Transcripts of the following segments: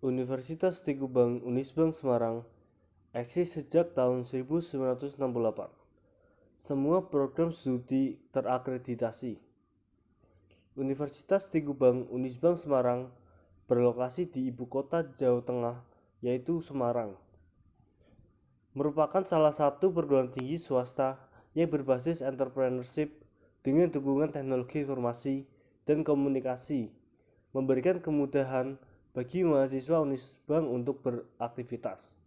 Universitas Tigubang Unisbank Semarang eksis sejak tahun 1968. Semua program studi terakreditasi. Universitas Tigubang Unisbank Semarang berlokasi di ibu kota Jawa Tengah, yaitu Semarang. Merupakan salah satu perguruan tinggi swasta yang berbasis entrepreneurship dengan dukungan teknologi informasi dan komunikasi, memberikan kemudahan bagi mahasiswa Unisbank untuk beraktivitas.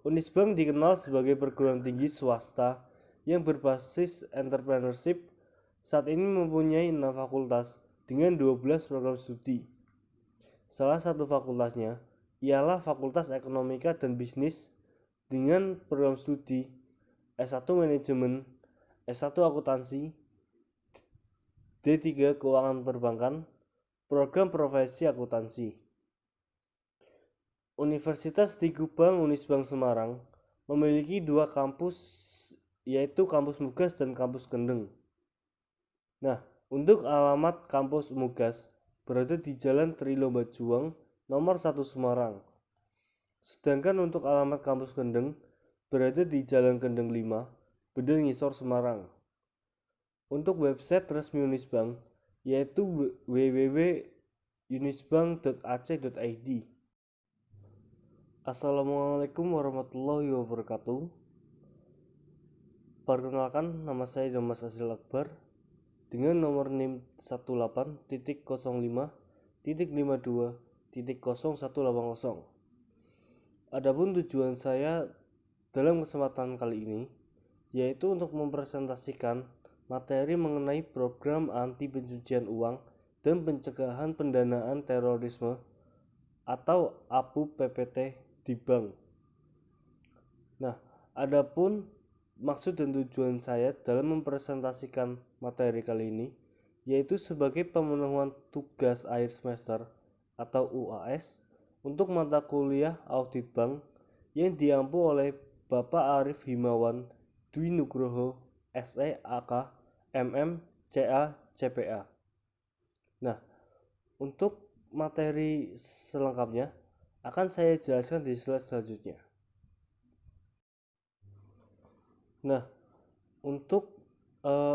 Unisbank dikenal sebagai perguruan tinggi swasta yang berbasis entrepreneurship. Saat ini mempunyai 6 fakultas dengan 12 program studi. Salah satu fakultasnya ialah Fakultas Ekonomika dan Bisnis dengan program studi S1 Manajemen, S1 Akuntansi, D3 Keuangan Perbankan, program profesi akuntansi. Universitas Tigubang Unisbank Semarang memiliki dua kampus, yaitu Kampus Mugas dan Kampus Kendeng. Nah, untuk alamat Kampus Mugas berada di Jalan Trilomba Juang nomor 1 Semarang. Sedangkan untuk alamat Kampus Kendeng berada di Jalan Kendeng 5, Bedil Ngisor Semarang. Untuk website resmi Unisbank yaitu www.unisbank.ac.id. Assalamualaikum warahmatullahi wabarakatuh. Perkenalkan, nama saya Damas Azril Akbar dengan nomor NIM 18.05.52.0180. Adapun tujuan saya dalam kesempatan kali ini yaitu untuk mempresentasikan materi mengenai program anti pencucian uang dan pencegahan pendanaan terorisme atau APU PPT di bank. Nah, adapun maksud dan tujuan saya dalam mempresentasikan materi kali ini yaitu sebagai pemenuhan tugas akhir semester atau UAS untuk mata kuliah audit bank yang diampu oleh Bapak Arif Himawan Dwi Nugroho SE AK MM CA CPA. Nah, untuk materi selengkapnya akan saya jelaskan di slide selanjutnya. Nah, untuk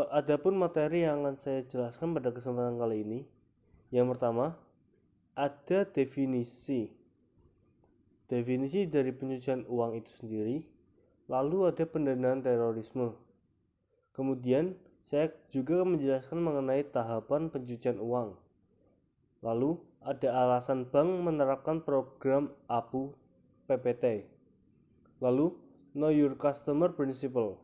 adapun materi yang akan saya jelaskan pada kesempatan kali ini, yang pertama ada definisi dari pencucian uang itu sendiri, lalu ada pendanaan terorisme. Kemudian saya juga menjelaskan mengenai tahapan pencucian uang. Lalu ada alasan bank menerapkan program APU PPT. Lalu Know Your Customer Principle.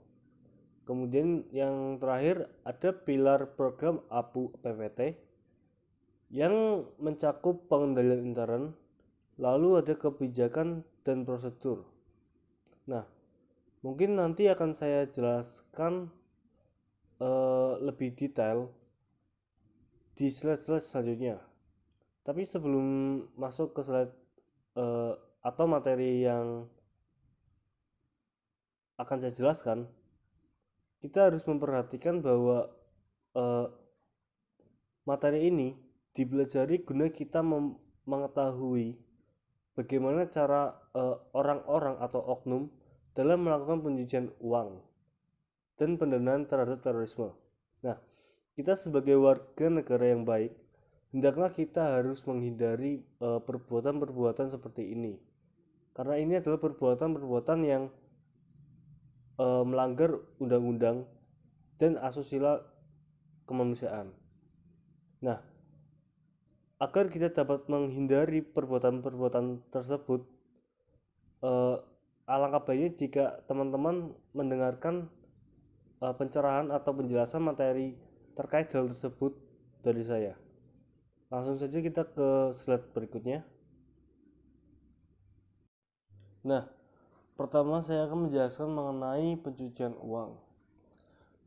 Kemudian yang terakhir ada pilar program APU PPT yang mencakup pengendalian intern. Lalu ada kebijakan dan prosedur. Nah, mungkin nanti akan saya jelaskan lebih detail di slide-slide selanjutnya. Tapi sebelum masuk ke slide atau materi yang akan saya jelaskan, kita harus memperhatikan bahwa materi ini dipelajari guna kita mengetahui bagaimana cara orang-orang atau oknum dalam melakukan pencucian uang dan pendanaan terhadap terorisme. Nah, kita sebagai warga negara yang baik, hendaklah kita harus menghindari perbuatan-perbuatan seperti ini. Karena ini adalah perbuatan-perbuatan yang melanggar undang-undang dan asusila kemanusiaan. Nah, agar kita dapat menghindari perbuatan-perbuatan tersebut, alangkah baiknya jika teman-teman mendengarkan pencerahan atau penjelasan materi terkait hal tersebut dari saya. Langsung saja kita ke slide berikutnya. Nah, pertama saya akan menjelaskan mengenai pencucian uang.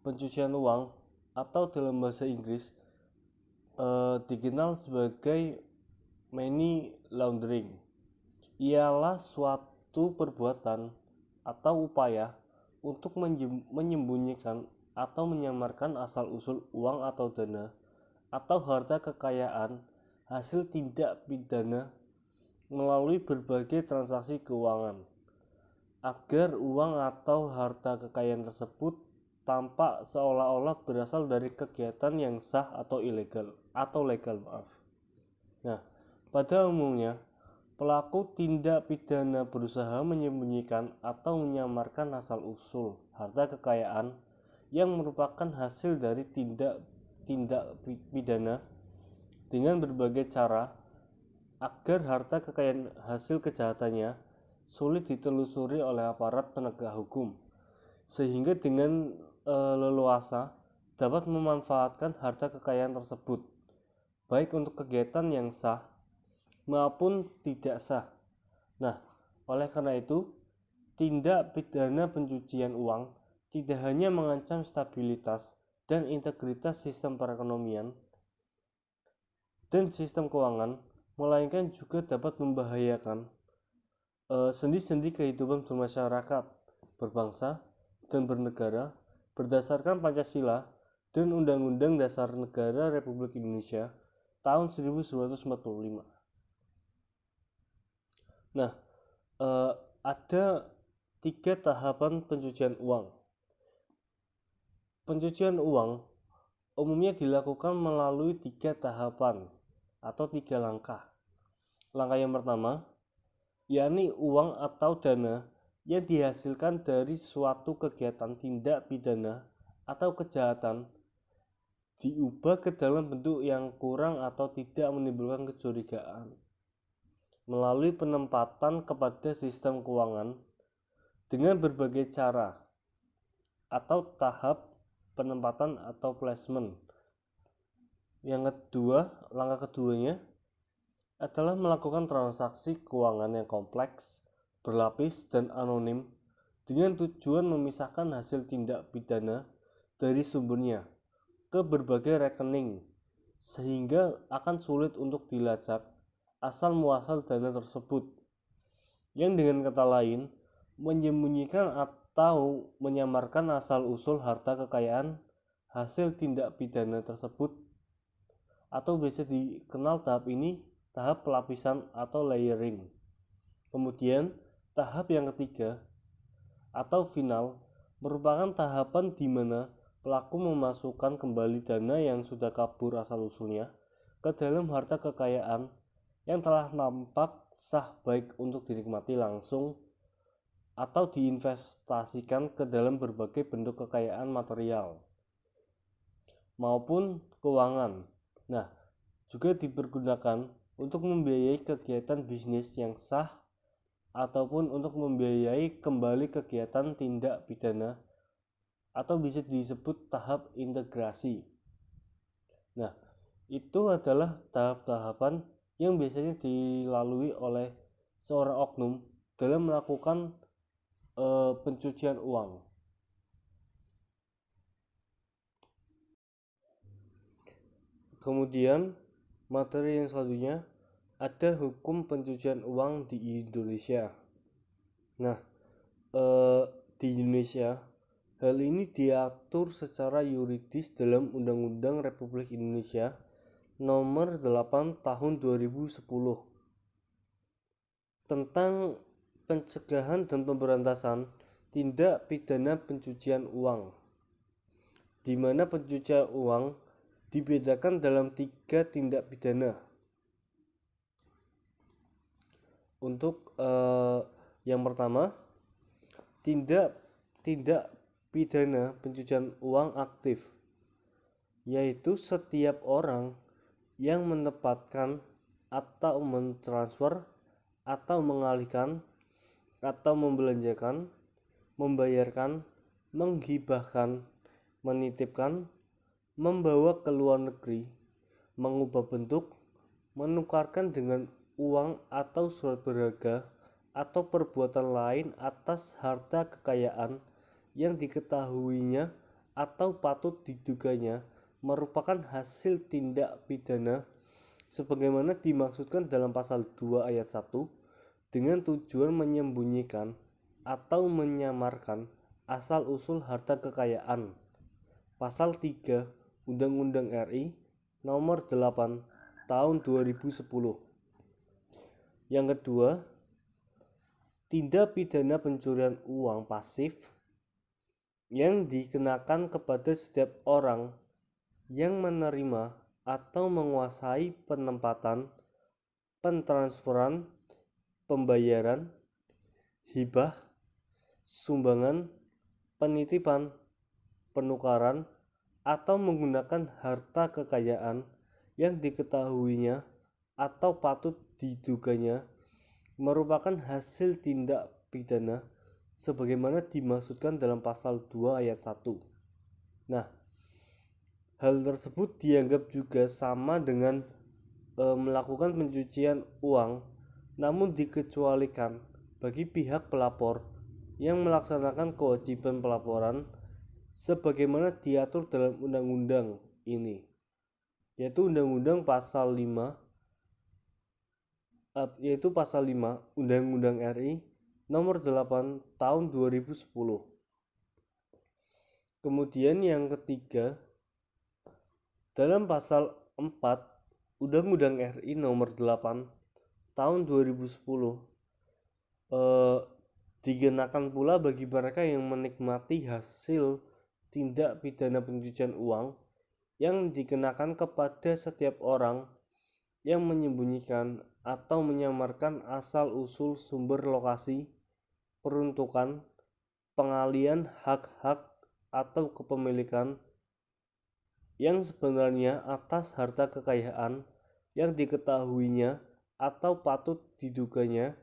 Pencucian uang atau dalam bahasa Inggris dikenal sebagai money laundering. Ialah suatu perbuatan atau upaya untuk menyembunyikan atau menyamarkan asal-usul uang atau dana atau harta kekayaan hasil tindak pidana melalui berbagai transaksi keuangan agar uang atau harta kekayaan tersebut tampak seolah-olah berasal dari kegiatan yang sah atau legal. Nah, pada umumnya pelaku tindak pidana berusaha menyembunyikan atau menyamarkan asal-usul harta kekayaan yang merupakan hasil dari tindak pidana dengan berbagai cara agar harta kekayaan hasil kejahatannya sulit ditelusuri oleh aparat penegak hukum, sehingga dengan leluasa dapat memanfaatkan harta kekayaan tersebut baik untuk kegiatan yang sah maupun tidak sah. Nah, oleh karena itu, tindak pidana pencucian uang tidak hanya mengancam stabilitas dan integritas sistem perekonomian dan sistem keuangan, melainkan juga dapat membahayakan sendi-sendi kehidupan bermasyarakat, berbangsa, dan bernegara berdasarkan Pancasila dan Undang-Undang Dasar Negara Republik Indonesia tahun 1945. Nah, ada 3 tahapan pencucian uang. Pencucian uang umumnya dilakukan melalui 3 tahapan atau 3 langkah. Langkah yang pertama, yakni uang atau dana yang dihasilkan dari suatu kegiatan tindak pidana atau kejahatan diubah ke dalam bentuk yang kurang atau tidak menimbulkan kecurigaan melalui penempatan kepada sistem keuangan dengan berbagai cara atau tahap penempatan atau placement. Yang kedua, langkah keduanya adalah melakukan transaksi keuangan yang kompleks, berlapis, dan anonim dengan tujuan memisahkan hasil tindak pidana dari sumbernya ke berbagai rekening sehingga akan sulit untuk dilacak asal muasal dana tersebut, yang dengan kata lain menyembunyikan atau menyamarkan asal usul harta kekayaan hasil tindak pidana tersebut, atau biasa dikenal tahap ini tahap pelapisan atau layering. Kemudian tahap yang ketiga atau final merupakan tahapan di mana pelaku memasukkan kembali dana yang sudah kabur asal-usulnya ke dalam harta kekayaan yang telah nampak sah baik untuk dinikmati langsung atau diinvestasikan ke dalam berbagai bentuk kekayaan material maupun keuangan. Nah, juga dipergunakan untuk membiayai kegiatan bisnis yang sah ataupun untuk membiayai kembali kegiatan tindak pidana atau bisa disebut tahap integrasi. Nah, itu adalah tahap-tahapan yang biasanya dilalui oleh seorang oknum dalam melakukan pencucian uang. Kemudian materi yang selanjutnya ada hukum pencucian uang di Indonesia. Nah, di Indonesia hal ini diatur secara yuridis dalam Undang-Undang Republik Indonesia Nomor 8 Tahun 2010 tentang pencegahan dan pemberantasan tindak pidana pencucian uang, di mana pencucian uang dibedakan dalam 3 tindak pidana. Untuk yang pertama, tindak pidana pencucian uang aktif, yaitu setiap orang yang menempatkan atau mentransfer atau mengalihkan atau membelanjakan, membayarkan, menghibahkan, menitipkan, membawa ke luar negeri, mengubah bentuk, menukarkan dengan uang atau surat berharga atau perbuatan lain atas harta kekayaan yang diketahuinya atau patut diduganya merupakan hasil tindak pidana sebagaimana dimaksudkan dalam pasal 2 ayat 1 dengan tujuan menyembunyikan atau menyamarkan asal-usul harta kekayaan. Pasal 3 Undang-Undang RI Nomor 8 Tahun 2010. Yang kedua, tindak pidana pencurian uang pasif yang dikenakan kepada setiap orang yang menerima atau menguasai penempatan, pentransferan, pembayaran, hibah, sumbangan, penitipan, penukaran, atau menggunakan harta kekayaan yang diketahuinya atau patut diduganya merupakan hasil tindak pidana sebagaimana dimaksudkan dalam pasal 2 ayat 1. Nah, hal tersebut dianggap juga sama dengan melakukan pencucian uang, namun dikecualikan bagi pihak pelapor yang melaksanakan kewajiban pelaporan sebagaimana diatur dalam undang-undang ini, yaitu Undang-Undang Pasal 5 yaitu pasal 5 Undang-Undang RI nomor 8 tahun 2010. Kemudian yang ketiga, dalam pasal 4 Undang-Undang RI nomor 8 tahun 2010 dikenakan pula bagi mereka yang menikmati hasil tindak pidana pencucian uang yang dikenakan kepada setiap orang yang menyembunyikan atau menyamarkan asal-usul sumber lokasi, peruntukan, pengalian hak-hak atau kepemilikan yang sebenarnya atas harta kekayaan yang diketahuinya atau patut diduganya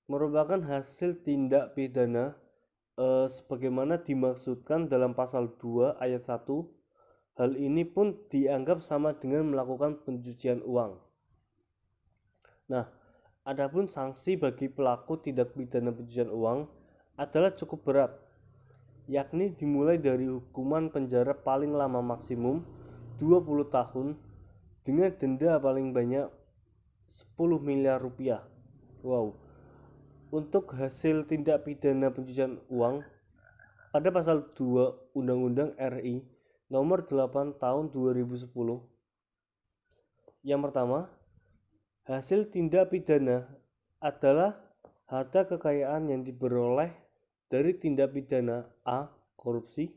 merupakan hasil tindak pidana sebagaimana dimaksudkan dalam pasal 2 ayat 1. Hal ini pun dianggap sama dengan melakukan pencucian uang. Nah, adapun sanksi bagi pelaku tindak pidana pencucian uang adalah cukup berat, yakni dimulai dari hukuman penjara paling lama maksimum 20 tahun dengan denda paling banyak 10 miliar rupiah. Wow. Untuk hasil tindak pidana pencucian uang pada pasal 2 Undang-Undang RI nomor 8 tahun 2010. Yang pertama, hasil tindak pidana adalah harta kekayaan yang diperoleh dari tindak pidana A. korupsi,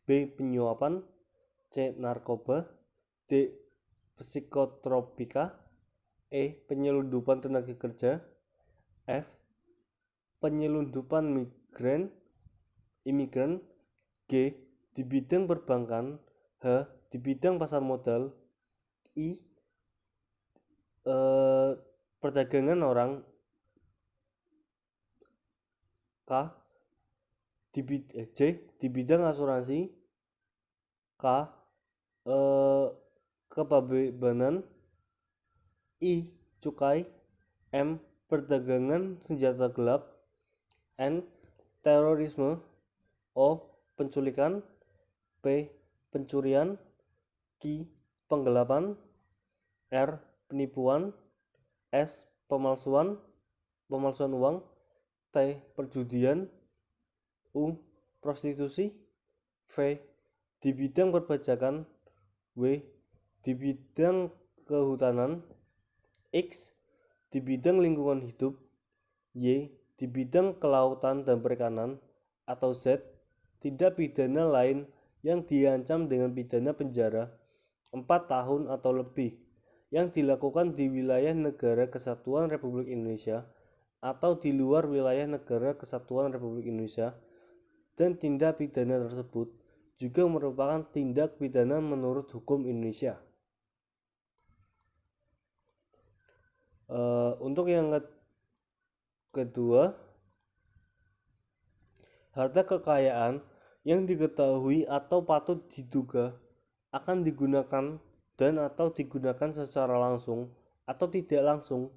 B. penyuapan, C. narkoba, D. psikotropika, E. penyelundupan tenaga kerja, F. penyelundupan imigran, G. di bidang perbankan, H. di bidang pasar modal, I. Perdagangan orang, K. C. di bidang asuransi, K. Kepabebanan, I. cukai, M. perdagangan senjata gelap, N. terorisme, O. penculikan, P. pencurian, Q. penggelapan, R. penipuan, S. pemalsuan uang, T. perjudian, U. prostitusi, V. di bidang perpajakan, W. di bidang kehutanan, X. di bidang lingkungan hidup, Y. di bidang kelautan dan perikanan, atau Z. tindak pidana lain yang diancam dengan pidana penjara 4 tahun atau lebih yang dilakukan di wilayah negara kesatuan Republik Indonesia atau di luar wilayah negara kesatuan Republik Indonesia, dan tindak pidana tersebut juga merupakan tindak pidana menurut hukum Indonesia. Untuk yang kedua, harta kekayaan yang diketahui atau patut diduga akan digunakan dan atau digunakan secara langsung atau tidak langsung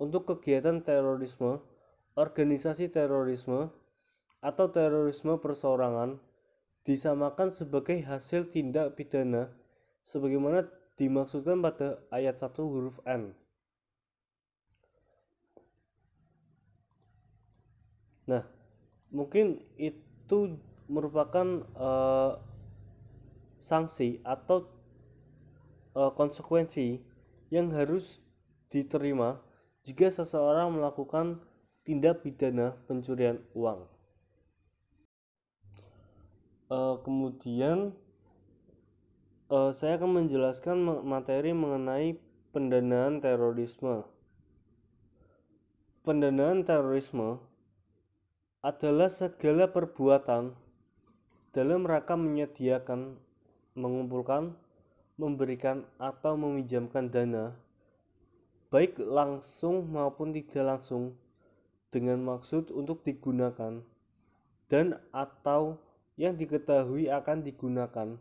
untuk kegiatan terorisme, organisasi terorisme, atau terorisme perseorangan disamakan sebagai hasil tindak pidana sebagaimana dimaksudkan pada ayat 1 huruf N. Nah, mungkin itu merupakan sanksi atau konsekuensi yang harus diterima jika seseorang melakukan tindak pidana pencurian uang. Kemudian saya akan menjelaskan materi mengenai pendanaan terorisme. Pendanaan terorisme adalah segala perbuatan dalam rangka menyediakan, mengumpulkan, memberikan atau meminjamkan dana, baik langsung maupun tidak langsung, dengan maksud untuk digunakan dan atau yang diketahui akan digunakan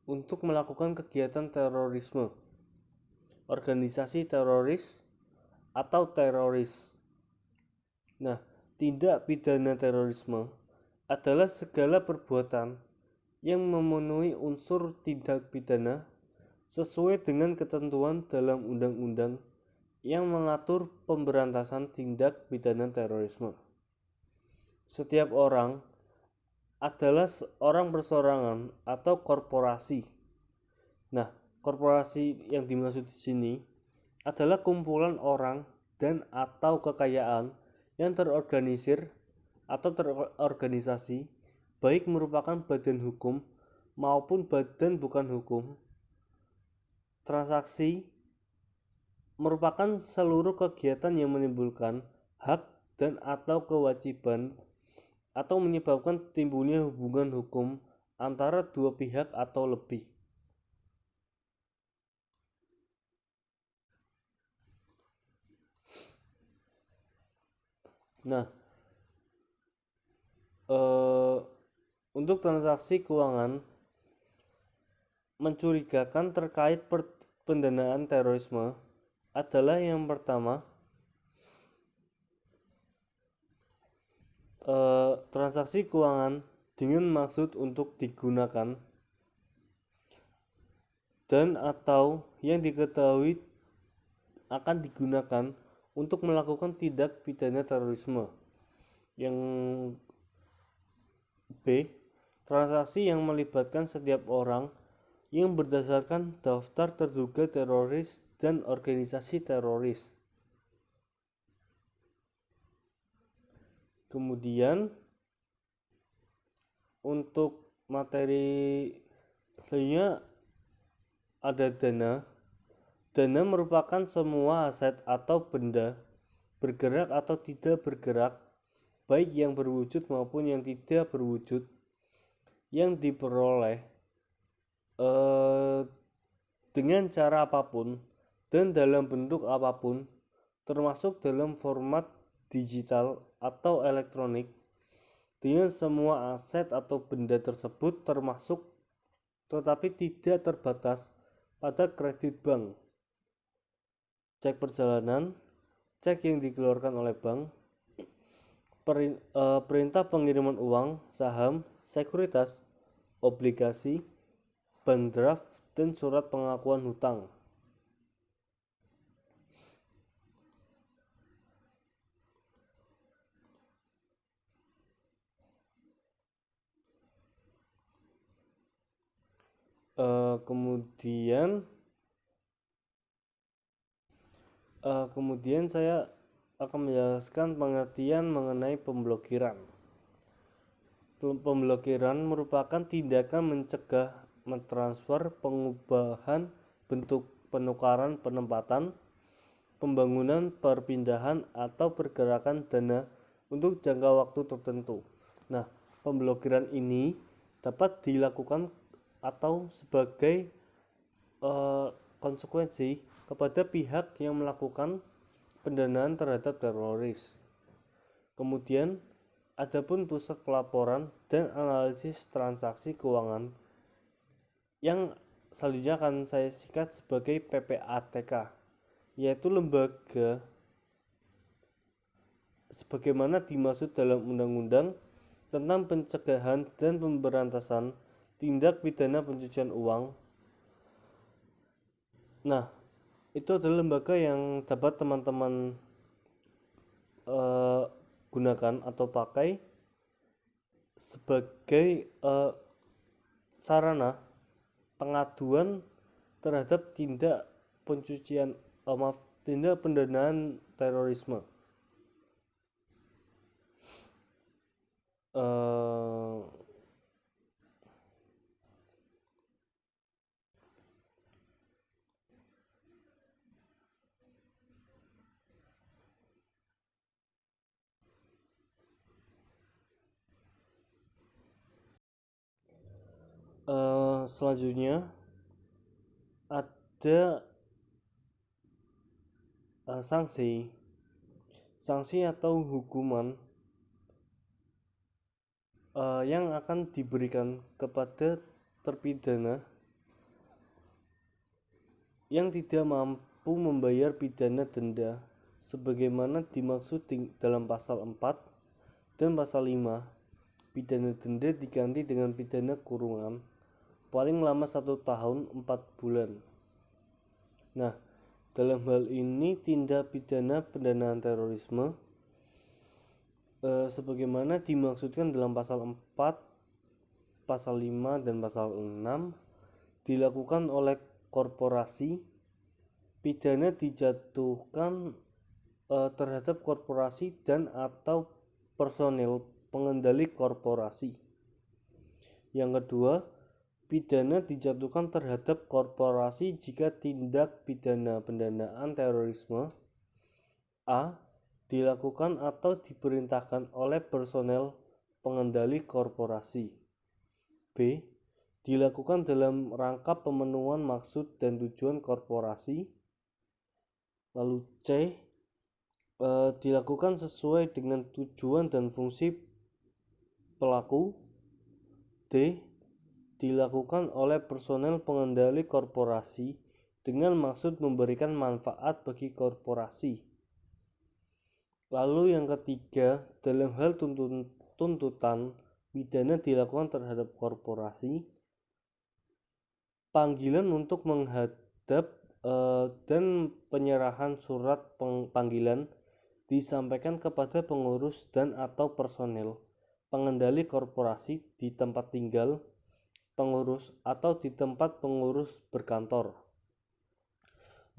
untuk melakukan kegiatan terorisme, organisasi teroris, atau teroris. Nah, tindak pidana terorisme adalah segala perbuatan yang memenuhi unsur tindak pidana sesuai dengan ketentuan dalam undang-undang yang mengatur pemberantasan tindak pidana terorisme. Setiap orang adalah orang perseorangan atau korporasi. Nah, korporasi yang dimaksud di sini adalah kumpulan orang dan atau kekayaan yang terorganisir atau terorganisasi, baik merupakan badan hukum maupun badan bukan hukum. Transaksi merupakan seluruh kegiatan yang menimbulkan hak dan atau kewajiban atau menyebabkan timbulnya hubungan hukum antara dua pihak atau lebih. Nah, untuk transaksi keuangan mencurigakan terkait pendanaan terorisme adalah yang pertama, transaksi keuangan dengan maksud untuk digunakan dan atau yang diketahui akan digunakan untuk melakukan tindak pidana terorisme. Yang B, transaksi yang melibatkan setiap orang yang berdasarkan daftar terduga teroris dan organisasi teroris. Kemudian untuk materi selanjutnya ada dana. Dana merupakan semua aset atau benda bergerak atau tidak bergerak, baik yang berwujud maupun yang tidak berwujud, yang diperoleh dengan cara apapun dan dalam bentuk apapun, termasuk dalam format digital atau elektronik, dengan semua aset atau benda tersebut termasuk tetapi tidak terbatas pada kredit bank, cek perjalanan, cek yang dikeluarkan oleh bank, perintah pengiriman uang, saham, sekuritas, obligasi, bank draft, dan surat pengakuan hutang. Kemudian saya akan menjelaskan pengertian mengenai pemblokiran. Pemblokiran merupakan tindakan mencegah, mentransfer, pengubahan bentuk, penukaran, penempatan, pembangunan, perpindahan, atau pergerakan dana untuk jangka waktu tertentu. Nah, pemblokiran ini dapat dilakukan atau sebagai konsekuensi kepada pihak yang melakukan pendanaan terhadap teroris. Kemudian, adapun pusat pelaporan dan analisis transaksi keuangan yang selanjutnya akan saya singkat sebagai PPATK, yaitu lembaga sebagaimana dimaksud dalam Undang-Undang tentang Pencegahan dan Pemberantasan Tindak Pidana Pencucian Uang. Nah, itu adalah lembaga yang dapat teman-teman gunakan atau pakai sebagai sarana pengaduan terhadap tindak pencucian tindak pendanaan terorisme. Selanjutnya ada sanksi atau hukuman yang akan diberikan kepada terpidana yang tidak mampu membayar pidana denda sebagaimana dimaksud dalam pasal 4 dan pasal 5. Pidana denda diganti dengan pidana kurungan paling lama 1 tahun 4 bulan. Nah, dalam hal ini tindak pidana pendanaan terorisme sebagaimana dimaksudkan dalam pasal 4, pasal 5 dan pasal 6 dilakukan oleh korporasi. Pidana dijatuhkan terhadap korporasi dan atau personel pengendali korporasi. Yang kedua, pidana dijatuhkan terhadap korporasi jika tindak pidana pendanaan terorisme A. dilakukan atau diperintahkan oleh personel pengendali korporasi. B. dilakukan dalam rangka pemenuhan maksud dan tujuan korporasi. Lalu C. dilakukan sesuai dengan tujuan dan fungsi pelaku. D. dilakukan oleh personel pengendali korporasi dengan maksud memberikan manfaat bagi korporasi. Lalu yang ketiga, dalam hal tuntutan pidana dilakukan terhadap korporasi, panggilan untuk menghadap dan penyerahan surat panggilan disampaikan kepada pengurus dan atau personel pengendali korporasi di tempat tinggal pengurus atau di tempat pengurus berkantor.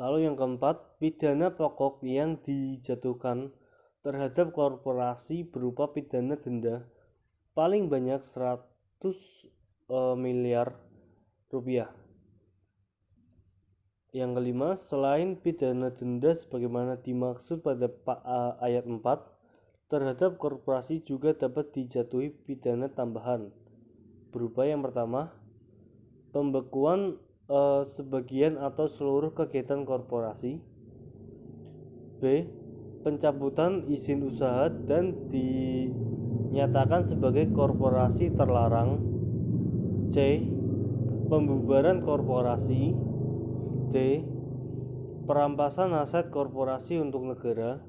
Lalu yang keempat, pidana pokok yang dijatuhkan terhadap korporasi berupa pidana denda paling banyak 100 miliar rupiah. Yang kelima, selain pidana denda sebagaimana dimaksud pada ayat 4, terhadap korporasi juga dapat dijatuhi pidana tambahan berupa yang pertama, pembekuan sebagian atau seluruh kegiatan korporasi. B. pencabutan izin usaha dan dinyatakan sebagai korporasi terlarang. C. pembubaran korporasi. D. perampasan aset korporasi untuk negara.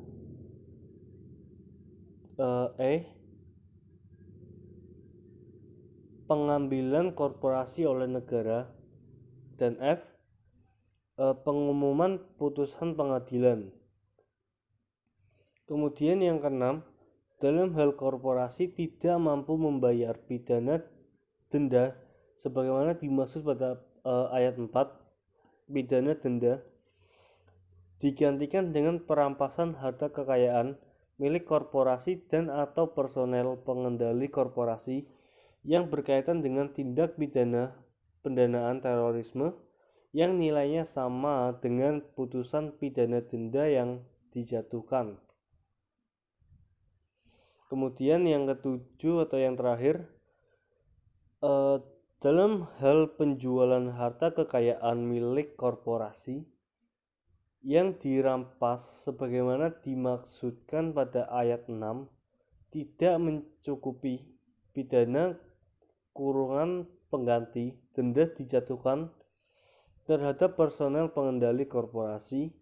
E. pengambilan korporasi oleh negara. Dan F. pengumuman putusan pengadilan. Kemudian yang keenam, dalam hal korporasi tidak mampu membayar pidana denda sebagaimana dimaksud pada ayat 4, pidana denda digantikan dengan perampasan harta kekayaan milik korporasi dan atau personel pengendali korporasi yang berkaitan dengan tindak pidana pendanaan terorisme yang nilainya sama dengan putusan pidana denda yang dijatuhkan. Kemudian yang ketujuh atau yang terakhir, dalam hal penjualan harta kekayaan milik korporasi yang dirampas sebagaimana dimaksudkan pada ayat 6 tidak mencukupi, pidana kurungan pengganti denda dijatuhkan terhadap personel pengendali korporasi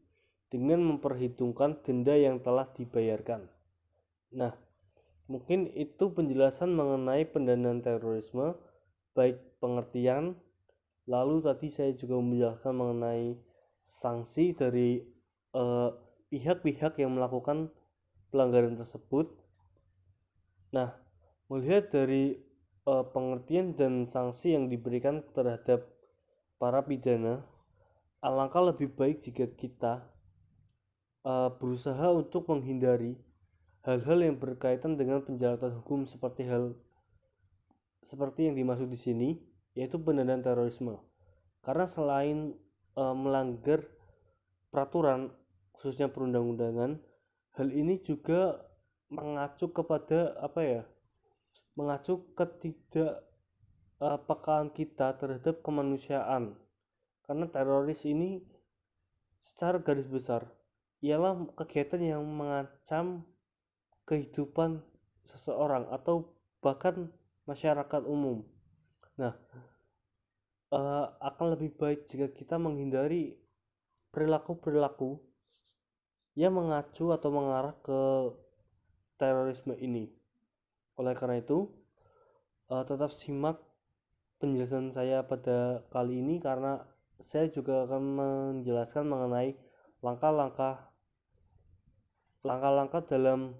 dengan memperhitungkan denda yang telah dibayarkan. Nah, mungkin itu penjelasan mengenai pendanaan terorisme, baik pengertian, lalu tadi saya juga menjelaskan mengenai sanksi dari pihak-pihak yang melakukan pelanggaran tersebut. Nah, melihat dari pengertian dan sanksi yang diberikan terhadap para pidana, alangkah lebih baik jika kita berusaha untuk menghindari hal-hal yang berkaitan dengan penjaratan hukum seperti yang dimaksud di sini, yaitu pendanaan terorisme. Karena selain melanggar peraturan khususnya perundang-undangan, hal ini juga mengacu kepada mengacu ketidakpekaan kita terhadap kemanusiaan. Karena teroris ini secara garis besar ialah kegiatan yang mengancam kehidupan seseorang atau bahkan masyarakat umum. Nah, akan lebih baik jika kita menghindari perilaku-perilaku yang mengacu atau mengarah ke terorisme ini. Oleh karena itu, tetap simak penjelasan saya pada kali ini karena saya juga akan menjelaskan mengenai langkah-langkah dalam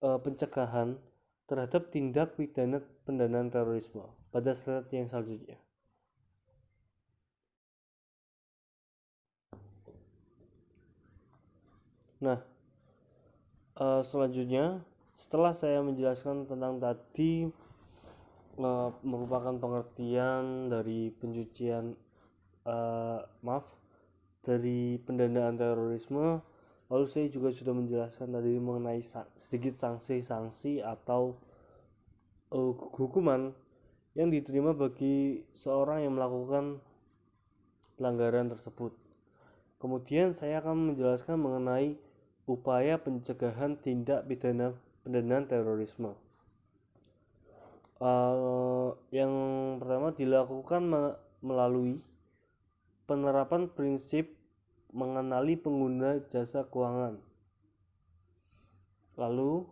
pencegahan terhadap tindak pidana pendanaan terorisme pada slide yang selanjutnya. Nah, selanjutnya setelah saya menjelaskan tentang tadi merupakan pengertian dari dari pendanaan terorisme, lalu saya juga sudah menjelaskan tadi mengenai sedikit sanksi-sanksi atau hukuman yang diterima bagi seorang yang melakukan pelanggaran tersebut. Kemudian saya akan menjelaskan mengenai upaya pencegahan tindak pidana pendanaan terorisme. Yang pertama dilakukan melalui penerapan prinsip mengenali pengguna jasa keuangan. Lalu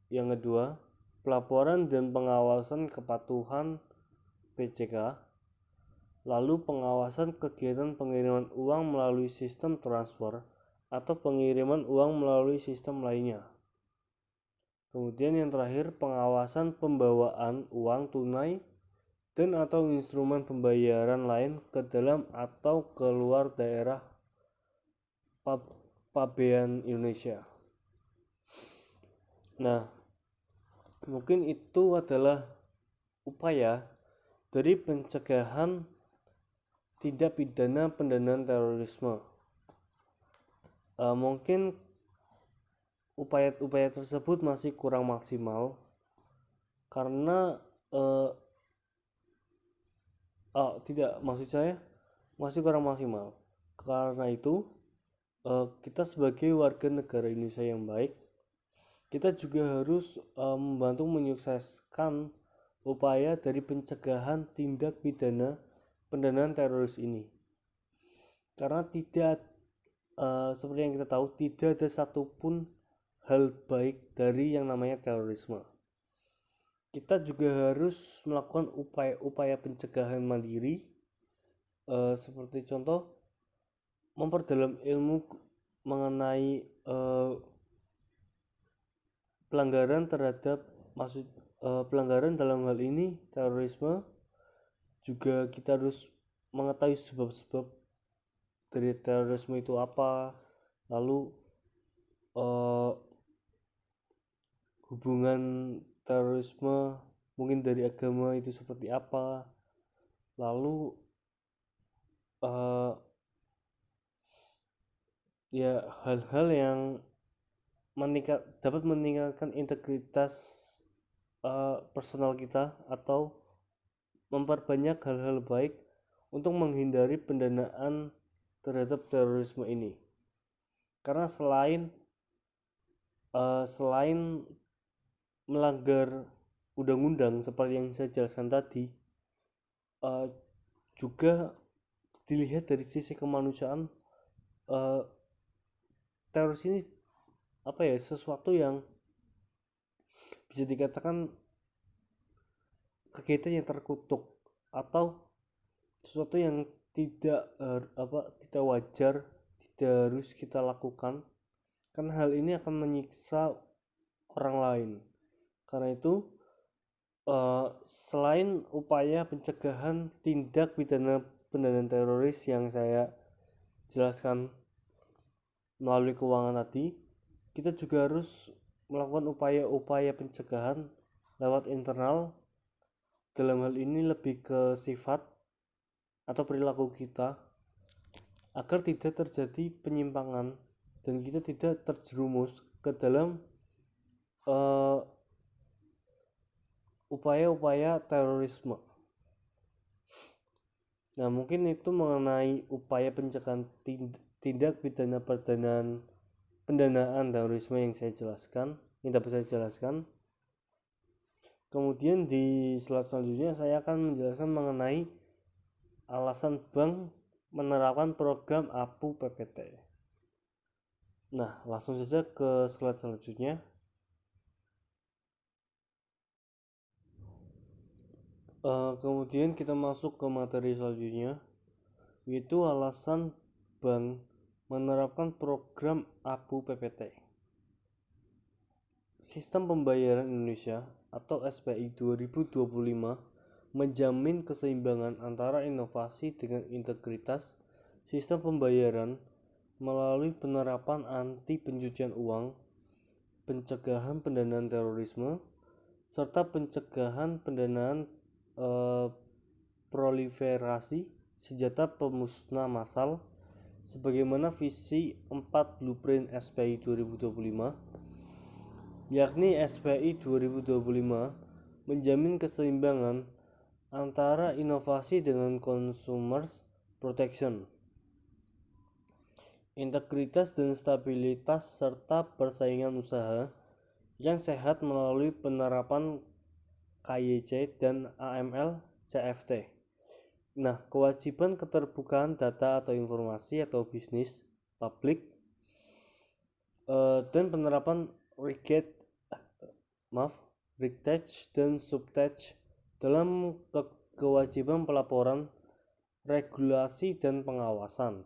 yang kedua, pelaporan dan pengawasan kepatuhan PJK. Lalu pengawasan kegiatan pengiriman uang melalui sistem transfer atau pengiriman uang melalui sistem lainnya. Kemudian yang terakhir, pengawasan pembawaan uang tunai dan atau instrumen pembayaran lain ke dalam atau keluar daerah pabean Indonesia. Nah, mungkin itu adalah upaya dari pencegahan tindak pidana pendanaan terorisme. Mungkin upaya-upaya tersebut masih kurang maksimal karena maksud saya masih kurang maksimal. Karena itu kita sebagai warga negara Indonesia yang baik, kita juga harus membantu menyukseskan upaya dari pencegahan tindak pidana pendanaan teroris ini. Karena tidak seperti yang kita tahu, tidak ada satupun hal baik dari yang namanya terorisme. Kita juga harus melakukan upaya-upaya pencegahan mandiri, seperti contoh memperdalam ilmu mengenai pelanggaran pelanggaran dalam hal ini terorisme. Juga kita harus mengetahui sebab-sebab dari terorisme itu apa, lalu hubungan terorisme mungkin dari agama itu seperti apa, lalu ya hal-hal yang dapat meningkatkan integritas personal kita atau memperbanyak hal-hal baik untuk menghindari pendanaan terhadap terorisme ini. Karena selain melanggar undang-undang seperti yang saya jelaskan tadi, juga dilihat dari sisi kemanusiaan, teroris ini sesuatu yang bisa dikatakan kegiatan yang terkutuk atau sesuatu yang tidak wajar, tidak harus kita lakukan, karena hal ini akan menyiksa orang lain. Karena itu selain upaya pencegahan tindak pidana pendanaan teroris yang saya jelaskan melalui keuangan tadi, kita juga harus melakukan upaya-upaya pencegahan lewat internal. Dalam hal ini lebih ke sifat atau perilaku kita agar tidak terjadi penyimpangan dan kita tidak terjerumus ke dalam uh, upaya-upaya terorisme. Nah, mungkin itu mengenai upaya pencegahan tindak pidana pendanaan terorisme yang dapat saya jelaskan. Kemudian di slide selanjutnya saya akan menjelaskan mengenai alasan bank menerapkan program APU PPT. Nah, langsung saja ke slide selanjutnya. Kemudian kita masuk ke materi selanjutnya, yaitu alasan bank menerapkan program APU PPT. Sistem Pembayaran Indonesia atau SPI 2025 menjamin keseimbangan antara inovasi dengan integritas sistem pembayaran melalui penerapan anti pencucian uang, pencegahan pendanaan terorisme, serta pencegahan pendanaan proliferasi senjata pemusnah massal sebagaimana visi 4 Blueprint SPI 2025, yakni SPI 2025 menjamin keseimbangan antara inovasi dengan consumers protection, integritas dan stabilitas serta persaingan usaha yang sehat melalui penerapan KYC dan AML CFT. Nah, kewajiban keterbukaan data atau informasi atau bisnis publik dan penerapan retouch dan subtouch dalam kewajiban pelaporan, regulasi dan pengawasan.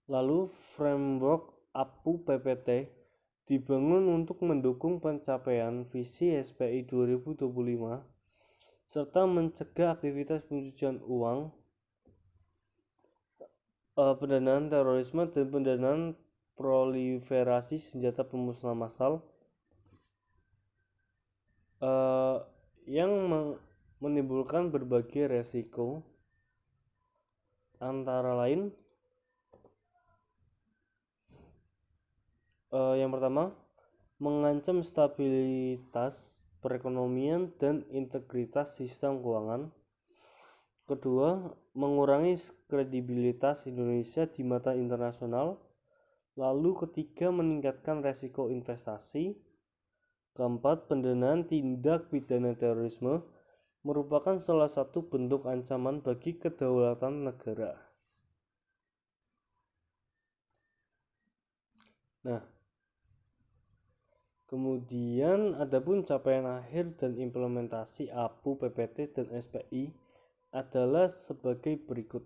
Lalu framework APU PPT dibangun untuk mendukung pencapaian visi SPI 2025 serta mencegah aktivitas pencucian uang, pendanaan terorisme dan pendanaan proliferasi senjata pemusnah massal yang menimbulkan berbagai resiko, antara lain yang pertama, mengancam stabilitas perekonomian dan integritas sistem keuangan. Kedua, mengurangi kredibilitas Indonesia di mata internasional. Lalu ketiga, meningkatkan resiko investasi. Keempat, pendanaan tindak pidana terorisme merupakan salah satu bentuk ancaman bagi kedaulatan negara. Nah, kemudian adapun capaian akhir dan implementasi APU PPT dan SPI adalah sebagai berikut.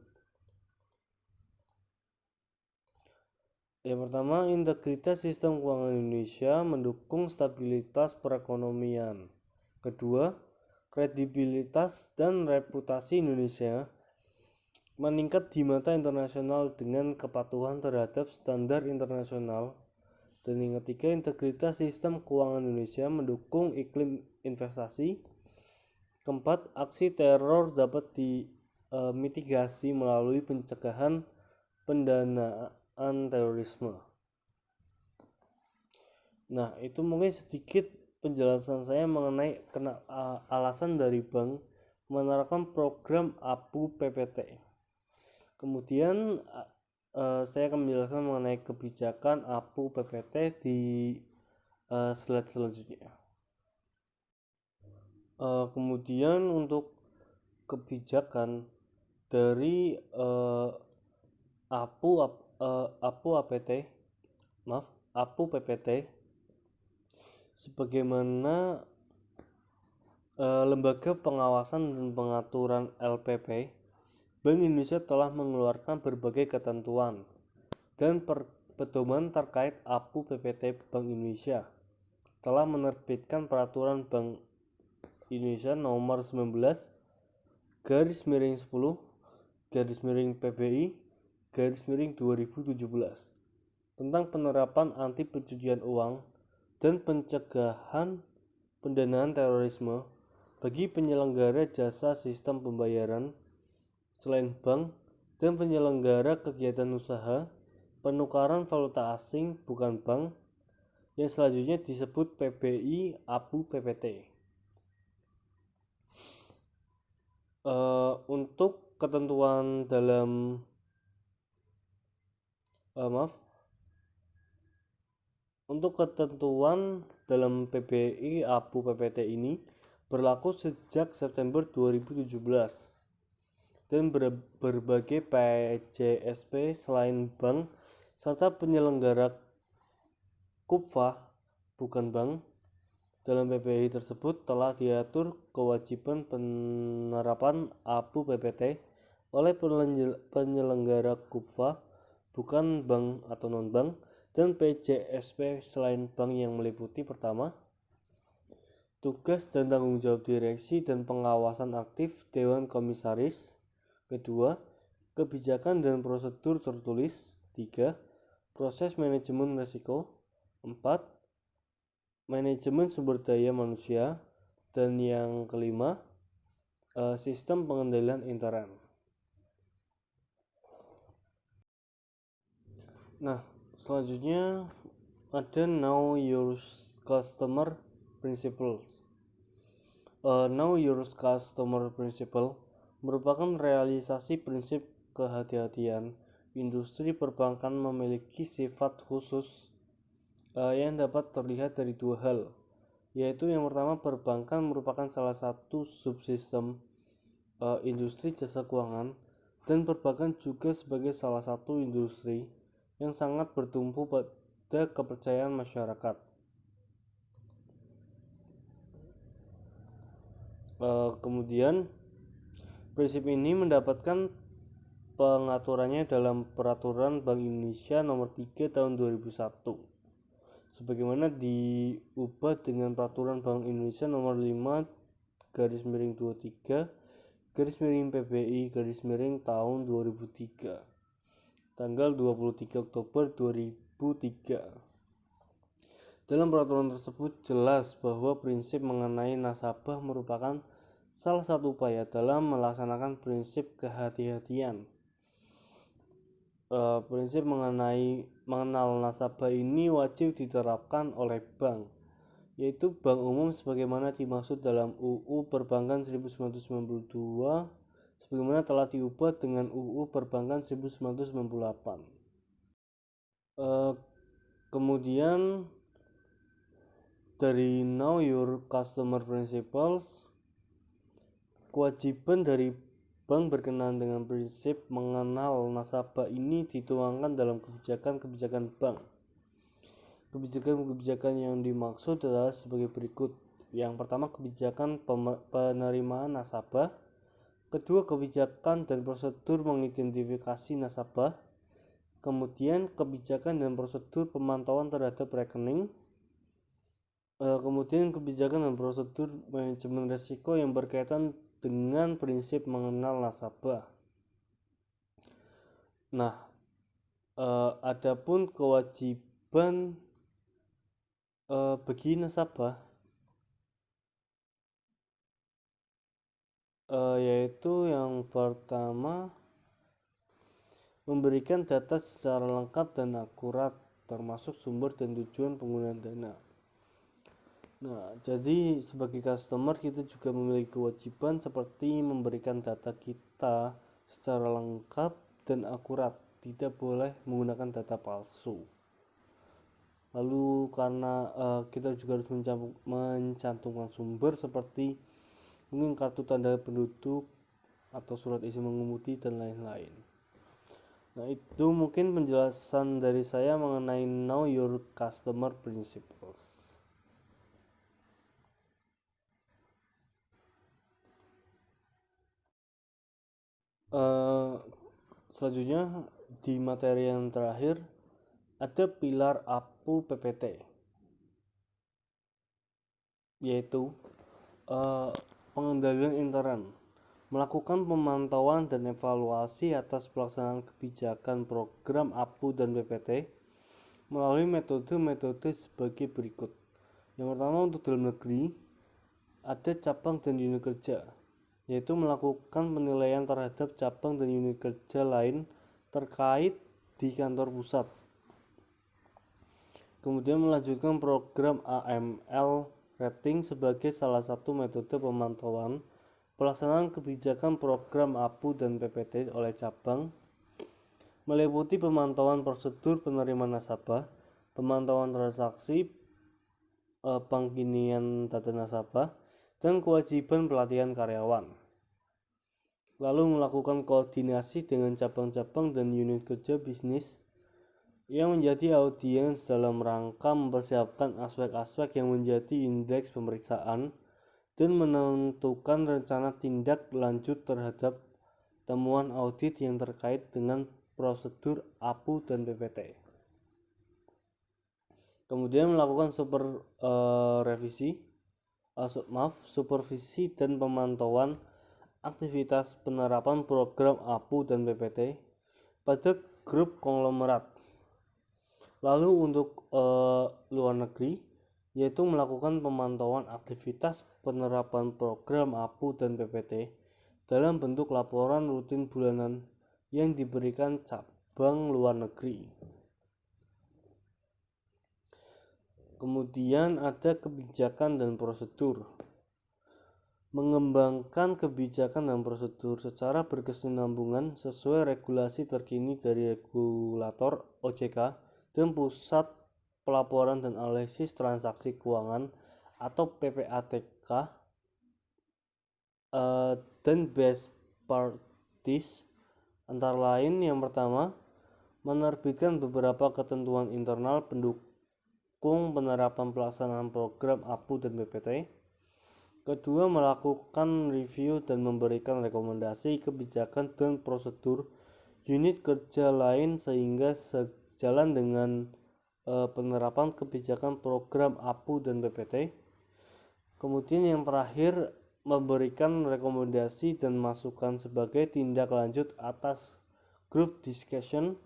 Yang pertama, integritas sistem keuangan Indonesia mendukung stabilitas perekonomian. Kedua, kredibilitas dan reputasi Indonesia meningkat di mata internasional dengan kepatuhan terhadap standar internasional. Dan yang ketiga, integritas sistem keuangan Indonesia mendukung iklim investasi. Keempat, aksi teror dapat dimitigasi melalui pencegahan pendanaan terorisme. Nah, itu mungkin sedikit penjelasan saya mengenai alasan dari bank menerapkan program APU PPT. Kemudian saya akan menjelaskan mengenai kebijakan APU PPT di slide selanjutnya. Kemudian untuk kebijakan dari APU PPT sebagaimana lembaga pengawasan dan pengaturan LPP, Bank Indonesia telah mengeluarkan berbagai ketentuan dan pedoman terkait APU PPT Bank Indonesia. telah menerbitkan Peraturan Bank Indonesia nomor 19 garis miring 10 garis miring PBI garis miring 2017 tentang penerapan anti pencucian uang dan pencegahan pendanaan terorisme bagi penyelenggara jasa sistem pembayaran selain bank dan penyelenggara kegiatan usaha penukaran valuta asing bukan bank yang selanjutnya disebut PBI APU PPT. Untuk ketentuan dalam PBI APU PPT ini berlaku sejak September 2017 dan berbagai PJSP selain bank serta penyelenggara KUPFA bukan bank dalam PBI tersebut telah diatur kewajiban penerapan APU PPT oleh penyelenggara KUPFA bukan bank atau non-bank dan PJSP selain bank yang meliputi pertama, tugas dan tanggung jawab direksi dan pengawasan aktif Dewan Komisaris. Kedua, kebijakan dan prosedur tertulis. 3. Proses manajemen risiko. 4. Manajemen sumber daya manusia. Dan yang kelima, sistem pengendalian intern. Nah, selanjutnya ada Know Your Customer Principles. Know Your Customer Principle merupakan realisasi prinsip kehati-hatian. Industri perbankan memiliki sifat khusus yang dapat terlihat dari dua hal, yaitu yang pertama, perbankan merupakan salah satu subsistem industri jasa keuangan, dan perbankan juga sebagai salah satu industri yang sangat bertumpu pada kepercayaan masyarakat. Kemudian prinsip ini mendapatkan pengaturannya dalam Peraturan Bank Indonesia nomor 3 tahun 2001 sebagaimana diubah dengan Peraturan Bank Indonesia nomor 5 garis miring 23 garis miring PBI garis miring tahun 2003 tanggal 23 Oktober 2003. Dalam peraturan tersebut jelas bahwa prinsip mengenai nasabah merupakan salah satu upaya dalam melaksanakan prinsip kehati-hatian. Prinsip mengenal nasabah ini wajib diterapkan oleh bank, yaitu bank umum sebagaimana dimaksud dalam UU Perbankan 1992 sebagaimana telah diubah dengan UU Perbankan 1998. Kemudian dari Know Your Customer Principles, kewajiban dari bank berkenaan dengan prinsip mengenal nasabah ini dituangkan dalam kebijakan bank. Kebijakan yang dimaksud adalah sebagai berikut. Yang pertama, kebijakan penerimaan nasabah. Kedua, kebijakan dan prosedur mengidentifikasi nasabah. Kemudian, kebijakan dan prosedur pemantauan terhadap rekening. Kemudian, kebijakan dan prosedur manajemen risiko yang berkaitan dengan prinsip mengenal nasabah. Nah, adapun kewajiban bagi nasabah yaitu yang pertama, memberikan data secara lengkap dan akurat termasuk sumber dan tujuan penggunaan dana. Nah, jadi sebagai customer kita juga memiliki kewajiban seperti memberikan data kita secara lengkap dan akurat, tidak boleh menggunakan data palsu. Lalu karena kita juga harus mencantumkan sumber seperti mungkin kartu tanda penduduk atau surat izin mengemudi dan lain-lain. Nah, itu mungkin penjelasan dari saya mengenai Know Your Customer Principles. Selanjutnya di materi yang terakhir ada pilar APU PPT. yaitu pengendalian intern, melakukan pemantauan dan evaluasi atas pelaksanaan kebijakan program APU dan PPT melalui metode-metode sebagai berikut. Yang pertama, untuk dalam negeri ada cabang dan unit kerja, yaitu melakukan penilaian terhadap cabang dan unit kerja lain terkait di kantor pusat. Kemudian melanjutkan program AML rating sebagai salah satu metode pemantauan pelaksanaan kebijakan program APU dan PPT oleh cabang, meliputi pemantauan prosedur penerimaan nasabah, pemantauan transaksi, penginian data nasabah, dan kewajiban pelatihan karyawan. Lalu melakukan koordinasi dengan cabang-cabang dan unit kerja bisnis yang menjadi audiens dalam rangka mempersiapkan aspek-aspek yang menjadi indeks pemeriksaan dan menentukan rencana tindak lanjut terhadap temuan audit yang terkait dengan prosedur APU dan PPT. Kemudian melakukan supervisi dan pemantauan aktivitas penerapan program APU dan PPT pada grup konglomerat. Lalu untuk luar negeri, yaitu melakukan pemantauan aktivitas penerapan program APU dan PPT dalam bentuk laporan rutin bulanan yang diberikan cabang luar negeri. Kemudian ada kebijakan dan prosedur. Mengembangkan kebijakan dan prosedur secara berkesinambungan sesuai regulasi terkini dari regulator OJK dan Pusat Pelaporan dan Analisis Transaksi Keuangan atau PPATK dan best parties, antara lain yang pertama, menerbitkan beberapa ketentuan internal pendukung penerapan pelaksanaan program APU dan PPT. Kedua, melakukan review dan memberikan rekomendasi kebijakan dan prosedur unit kerja lain sehingga sejalan dengan penerapan kebijakan program APU dan PPT. Kemudian yang terakhir, memberikan rekomendasi dan masukan sebagai tindak lanjut atas group discussion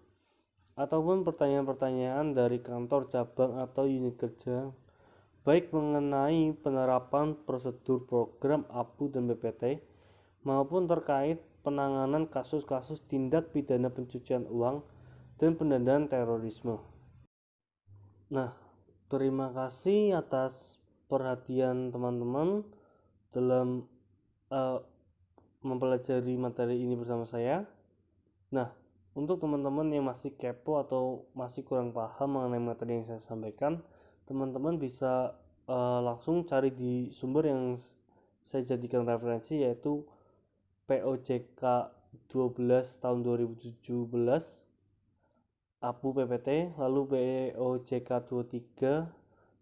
ataupun pertanyaan-pertanyaan dari kantor cabang atau unit kerja, baik mengenai penerapan prosedur program APU dan PPT maupun terkait penanganan kasus-kasus tindak pidana pencucian uang dan pendanaan terorisme. Nah, terima kasih atas perhatian teman-teman dalam mempelajari materi ini bersama saya. Nah, untuk teman-teman yang masih kepo atau masih kurang paham mengenai materi yang saya sampaikan, teman-teman bisa langsung cari di sumber yang saya jadikan referensi, yaitu POJK 12 tahun 2017 APU PPT, lalu POJK 23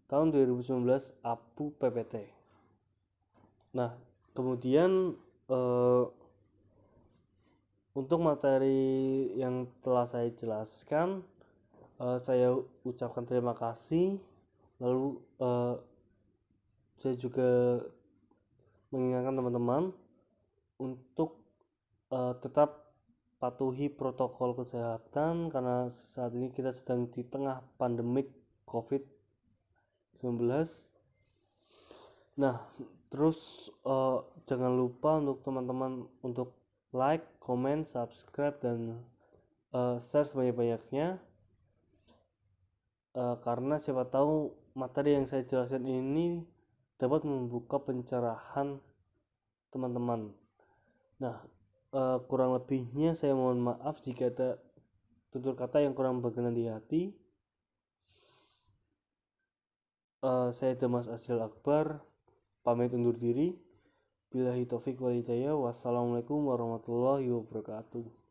tahun 2019 APU PPT. Nah, kemudian untuk materi yang telah saya jelaskan, saya ucapkan terima kasih. Lalu saya juga mengingatkan teman-teman untuk tetap patuhi protokol kesehatan karena saat ini kita sedang di tengah pandemik COVID-19. Nah, terus jangan lupa untuk teman-teman untuk like, comment, subscribe, dan share sebanyak-banyaknya, karena siapa tahu materi yang saya jelaskan ini dapat membuka pencerahan teman-teman. Nah, kurang lebihnya saya mohon maaf jika ada tutur kata yang kurang berkenan di hati. Saya Damas Asril Akbar pamit undur diri. Billahi taufik wal hidayah. Wassalamualaikum warahmatullahi wabarakatuh.